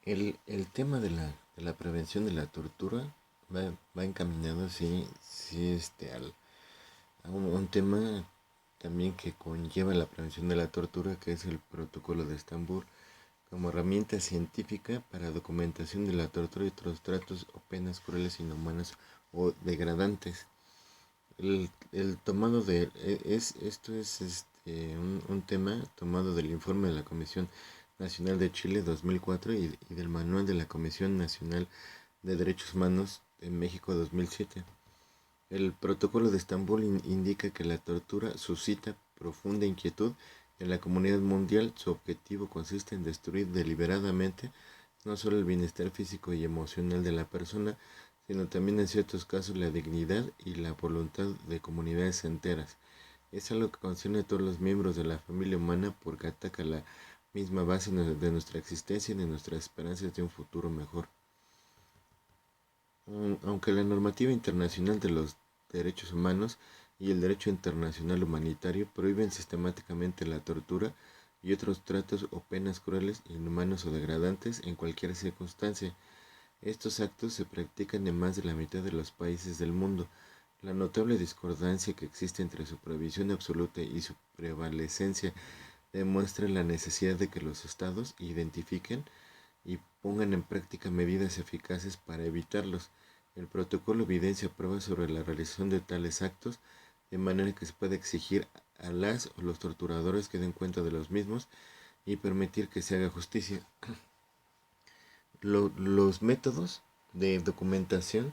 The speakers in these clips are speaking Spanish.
El tema de la prevención de la tortura va encaminado, sí, sí, a un tema también que conlleva la prevención de la tortura, que es el Protocolo de Estambul, como herramienta científica para documentación de la tortura y otros tratos o penas crueles, inhumanas o degradantes. El tomado de esto es un tema tomado del informe de la Comisión Nacional de Chile 2004 y del Manual de la Comisión Nacional de Derechos Humanos de México 2007. El Protocolo de Estambul indica que la tortura suscita profunda inquietud en la comunidad mundial. Su objetivo consiste en destruir deliberadamente no solo el bienestar físico y emocional de la persona, sino también en ciertos casos la dignidad y la voluntad de comunidades enteras. Es algo que concierne a todos los miembros de la familia humana porque ataca la misma base de nuestra existencia y de nuestras esperanzas de un futuro mejor. Aunque la normativa internacional de los derechos humanos y el derecho internacional humanitario prohíben sistemáticamente la tortura y otros tratos o penas crueles, inhumanos o degradantes en cualquier circunstancia, estos actos se practican en más de la mitad de los países del mundo. La notable discordancia que existe entre su prohibición absoluta y su prevalecencia demuestra la necesidad de que los estados identifiquen y pongan en práctica medidas eficaces para evitarlos. El protocolo evidencia pruebas sobre la realización de tales actos, de manera que se puede exigir a las o los torturadores que den cuenta de los mismos y permitir que se haga justicia. Los métodos de documentación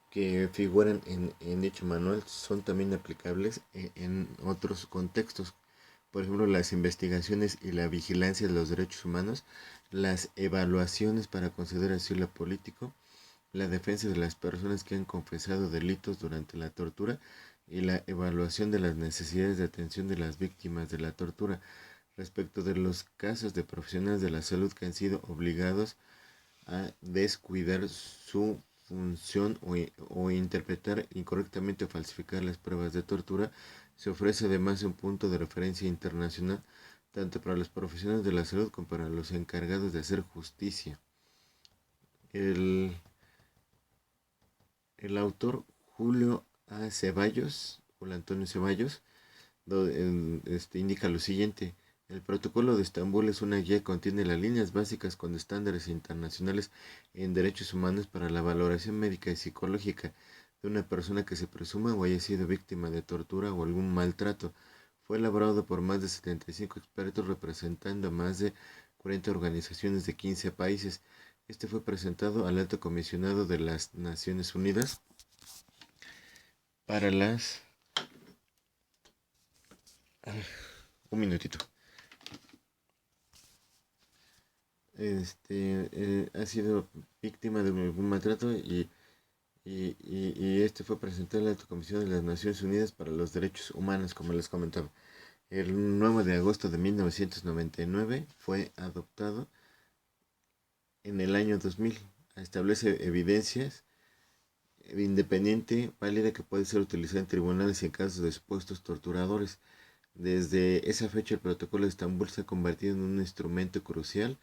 que figuran en dicho manual son también aplicables en otros contextos. Por ejemplo, las investigaciones y la vigilancia de los derechos humanos, las evaluaciones para conceder asilo político, la defensa de las personas que han confesado delitos durante la tortura y la evaluación de las necesidades de atención de las víctimas de la tortura. Respecto de los casos de profesionales de la salud que han sido obligados a descuidar su función o interpretar incorrectamente o falsificar las pruebas de tortura, se ofrece además un punto de referencia internacional tanto para los profesionales de la salud como para los encargados de hacer justicia. El, el autor Julio A. Ceballos, Julio Antonio Ceballos, indica lo siguiente. El Protocolo de Estambul es una guía que contiene las líneas básicas con estándares internacionales en derechos humanos para la valoración médica y psicológica de una persona que se presuma o haya sido víctima de tortura o algún maltrato. Fue elaborado por más de 75 expertos representando a más de 40 organizaciones de 15 países. Este fue presentado al Alto Comisionado de las Naciones Unidas para las... un minutito. Ha sido víctima de algún maltrato y este fue presentado a la Alta Comisión de las Naciones Unidas para los Derechos Humanos, como les comentaba. El 9 de agosto de 1999 fue adoptado en el año 2000. Establece evidencias independiente, válida, que puede ser utilizada en tribunales y en casos de supuestos torturadores. Desde esa fecha el Protocolo de Estambul se ha convertido en un instrumento crucial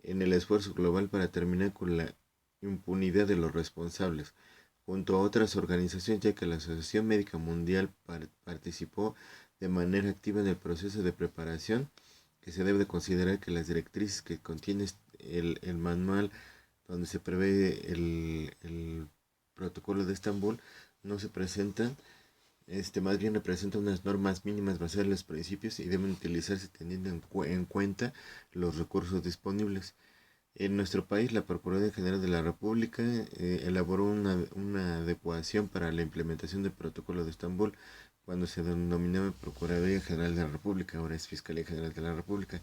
en el esfuerzo global para terminar con la impunidad de los responsables, junto a otras organizaciones, ya que la Asociación Médica Mundial participó de manera activa en el proceso de preparación, que se debe de considerar que las directrices que contiene el manual donde se prevé el protocolo de Estambul no se presentan, más bien representan unas normas mínimas basadas en los principios y deben utilizarse teniendo en cuenta los recursos disponibles. En nuestro país, la Procuraduría General de la República elaboró una adecuación para la implementación del Protocolo de Estambul cuando se denominaba Procuraduría General de la República, ahora es Fiscalía General de la República.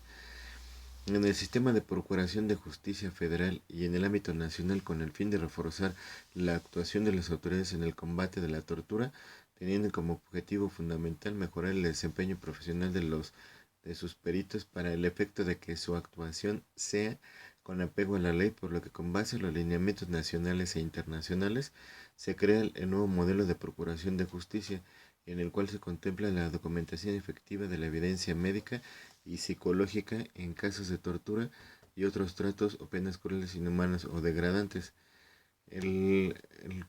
En el sistema de Procuración de Justicia Federal y en el ámbito nacional, con el fin de reforzar la actuación de las autoridades en el combate de la tortura, teniendo como objetivo fundamental mejorar el desempeño profesional de sus peritos para el efecto de que su actuación sea con apego a la ley, por lo que con base en los lineamientos nacionales e internacionales se crea el nuevo modelo de procuración de justicia, en el cual se contempla la documentación efectiva de la evidencia médica y psicológica en casos de tortura, y otros tratos o penas crueles, inhumanas o degradantes.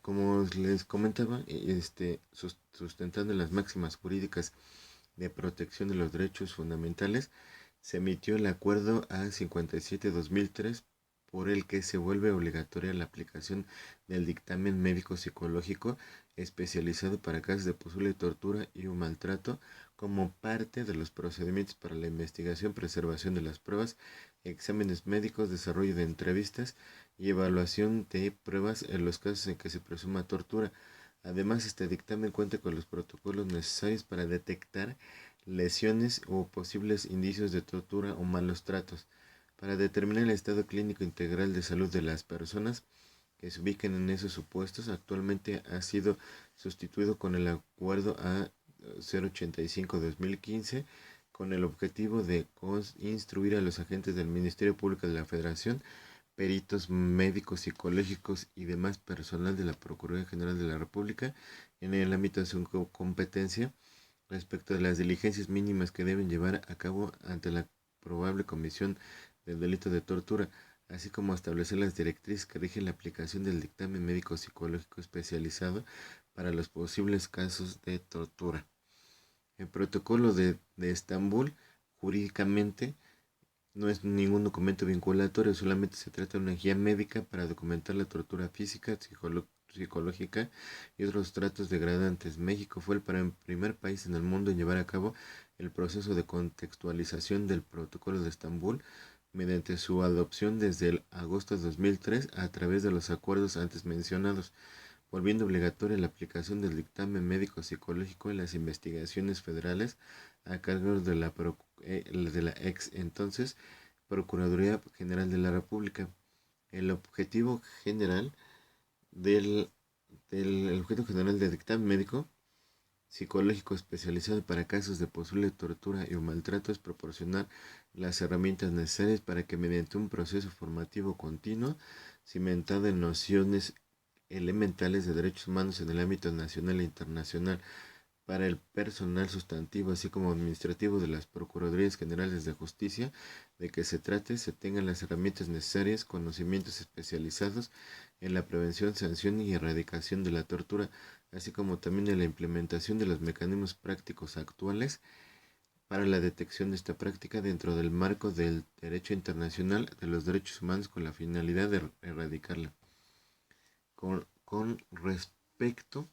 Como les comentaba, sustentando las máximas jurídicas de protección de los derechos fundamentales, se emitió el Acuerdo A57-2003, por el que se vuelve obligatoria la aplicación del dictamen médico psicológico especializado para casos de posible tortura y o maltrato como parte de los procedimientos para la investigación, preservación de las pruebas, exámenes médicos, desarrollo de entrevistas y evaluación de pruebas en los casos en que se presuma tortura. Además, este dictamen cuenta con los protocolos necesarios para detectar lesiones o posibles indicios de tortura o malos tratos, para determinar el estado clínico integral de salud de las personas que se ubiquen en esos supuestos. Actualmente ha sido sustituido con el Acuerdo A085-2015, con el objetivo de instruir a los agentes del Ministerio Público de la Federación, peritos médicos, psicológicos y demás personal de la Procuraduría General de la República en el ámbito de su competencia respecto de las diligencias mínimas que deben llevar a cabo ante la probable comisión del delito de tortura, así como establecer las directrices que rigen la aplicación del dictamen médico psicológico especializado para los posibles casos de tortura. El protocolo de Estambul, jurídicamente, no es ningún documento vinculatorio, solamente se trata de una guía médica para documentar la tortura física, psicológica y otros tratos degradantes. México fue el primer país en el mundo en llevar a cabo el proceso de contextualización del Protocolo de Estambul mediante su adopción desde el agosto de 2003 a través de los acuerdos antes mencionados, volviendo obligatoria la aplicación del dictamen médico psicológico en las investigaciones federales a cargo de la ex entonces Procuraduría General de la República. El objetivo general del, el objeto general del dictamen médico psicológico especializado para casos de posible tortura y o maltrato es proporcionar las herramientas necesarias para que mediante un proceso formativo continuo, cimentado en nociones elementales de derechos humanos en el ámbito nacional e internacional, para el personal sustantivo así como administrativo de las Procuradurías Generales de Justicia de que se trate, se tengan las herramientas necesarias, conocimientos especializados en la prevención, sanción y erradicación de la tortura, así como también en la implementación de los mecanismos prácticos actuales para la detección de esta práctica dentro del marco del derecho internacional de los derechos humanos con la finalidad de erradicarla. Con respecto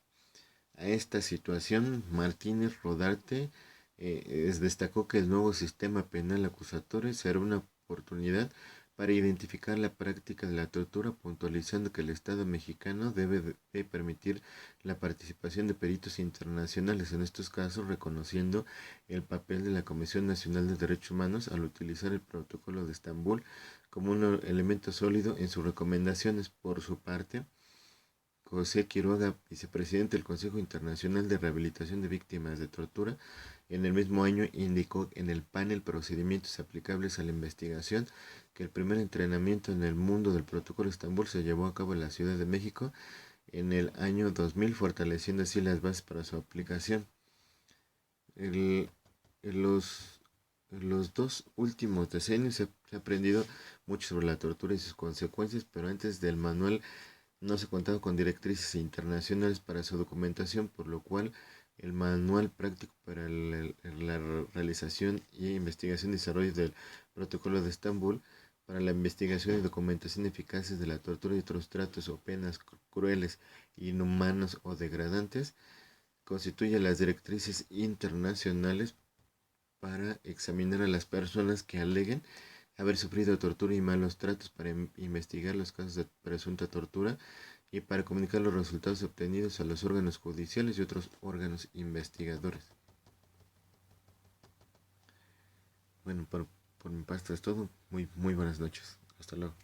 a esta situación, Martínez Rodarte destacó que el nuevo sistema penal acusatorio será una oportunidad para identificar la práctica de la tortura, puntualizando que el Estado mexicano debe de permitir la participación de peritos internacionales en estos casos, reconociendo el papel de la Comisión Nacional de Derechos Humanos al utilizar el Protocolo de Estambul como un elemento sólido en sus recomendaciones. Por su parte, José Quiroga, vicepresidente del Consejo Internacional de Rehabilitación de Víctimas de Tortura, en el mismo año indicó en el panel Procedimientos aplicables a la investigación que el primer entrenamiento en el mundo del Protocolo de Estambul se llevó a cabo en la Ciudad de México en el año 2000, fortaleciendo así las bases para su aplicación. El, en los dos últimos decenios se ha aprendido mucho sobre la tortura y sus consecuencias, pero antes del manual no se contaba con directrices internacionales para su documentación, por lo cual el manual práctico para la realización y investigación y desarrollo del Protocolo de Estambul para la investigación y documentación eficaces de la tortura y otros tratos o penas crueles, inhumanos o degradantes constituye las directrices internacionales para examinar a las personas que aleguen haber sufrido tortura y malos tratos, para investigar los casos de presunta tortura y para comunicar los resultados obtenidos a los órganos judiciales y otros órganos investigadores. Bueno, por mi parte es todo. Muy buenas noches. Hasta luego.